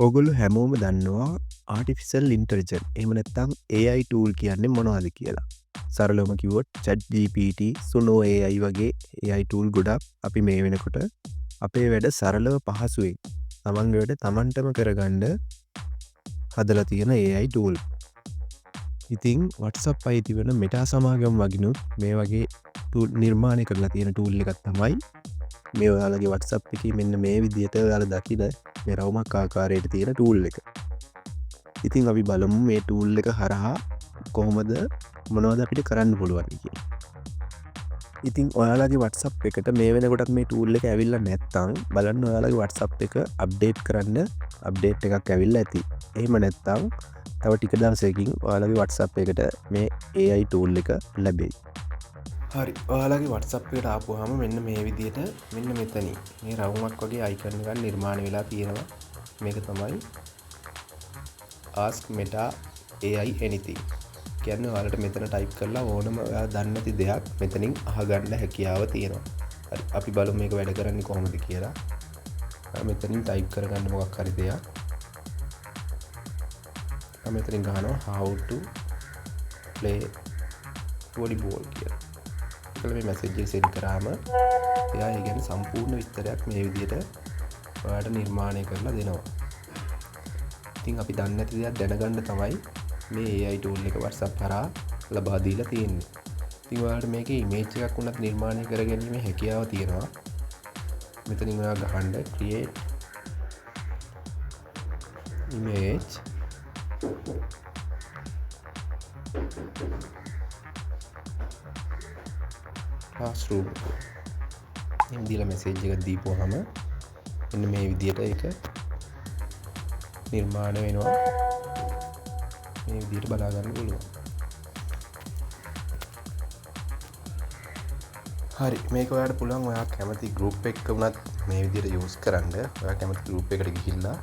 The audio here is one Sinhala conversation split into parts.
ඕගොල්ලෝ හැමෝම දන්නවා ආටිෆිෂල් ඉන්ටෙලිජන්ස් එහෙම නැත්නම් AI ටූල් කියන්නේ මොනවද කියලා. සරලවම කිව්වොත් ChatGPT, Suno AI වගේ AI ටූල් ගොඩක් අපි මේ වෙනකොට අපේ වැඩ සරලව පහසුවෙන් තමන්ගේ වැඩ තමන්ටම කරගන්න හදලා තියෙන AI ටූල්. ඉතින් WhatsApp අයිති වෙන මෙටා සමාගම් වගිනුත් මේ වගේ ටූල් නිර්මාණය කරලා තියෙන ටූල් එකක් තමයි මේ ඔයාලගේ WhatsApp එකේ මෙන්න මේ විදිහට ඔයාලා දකින මේ රවුමක් ආකාරයට තියෙන ටූල් එක. ඉතින් අපි බලමු මේ ටූල් එක හරහා කොහොමද මොනවද අපිට කරන්න පුළුවන් කියලා. ඉතින් ඔයාලගේ WhatsApp එකට මේ වෙනකොටත් මේ ටූල් එක ඇවිල්ලා නැත්නම් බලන්න ඔයාලගේ WhatsApp එක අප්ඩේට් කරන්න අප්ඩේට් එකක් ඇවිල්ලා ඇති. එහෙම නැත්නම් තව ටික දවසකින් ඔයාලගේ WhatsApp එකට මේ AI ටූල් එක ලැබෙයි. හරි ඔයාලගේ WhatsApp එකට ආපුවාම මෙන්න මේ විදිහට මෙන්න මෙතනින් මේ රවුමක් වගේ අයිකන් එකක් නිර්මාණය වෙලා තියෙනවා. මේක තමයි ask Meta AI anything. කියන්නේ ඔයාලට මෙතන ටයිප් කරලා ඕනම ඔයා දන්නේ නැති දෙයක් මෙතනින් අහගන්න හැකියාව තියෙනවා. හරි අපි බලමු මේක වැඩ කරන්නේ කොහොමද කියලා. මෙතනින් ටයිප් කරගන්න මොකක් හරි දෙයක්. මෙතනින් ගහනවා how to play volleyball කියලා. මේ මැසේජ් එක සෙන්ඩ් කරාම එයා ඒ ගැන සම්පූර්ණ විස්තරයක් මේ විදිහට ඔයාලට නිර්මාණය කරලා දෙනවා. ඉතින් අපි දන්නේ නැති දේවල් දැනගන්න තමයි මේ AI ටූල් එක WhatsApp හරහා ලබා දීලා තියෙන්නේ. ඉතින් ඔයාලට මේකේ ඉමේජ් එකක් උනත් නිර්මාණය කරගැනීමේ හැකියාව තියෙනවා. මෙතනින් ඔයා ගහන්න create image classroom එහෙම දීලා මැසේජ් එකක් දීපුවාම මෙන්න මේ විදිහට ඒක නිර්මාණය වෙනවා. මේ විදිහට බලා ගන්න පුළුවන්. හරි මේක ඔයාලට පුළුවන් ඔයා කැමති group එකක වුණත් මේ විදිහට use කරන්න. ඔයා කැමති group එකකට ගිහිල්ලා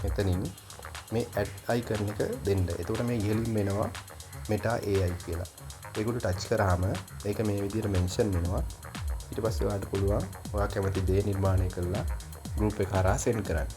මෙතනින් මේ add icon එක දෙන්න. එතකොට මේ ඉහළින් එනවා Meta AI කියලා. ඒකට ටච් කරාම ඒක මේ විදිහට මෙන්ෂන් වෙනවා. ඊට පස්සේ ඔයාලට පුළුවන් ඔයා කැමති දේ නිර්මාණය කරලා group එක හරහා send කරන්න.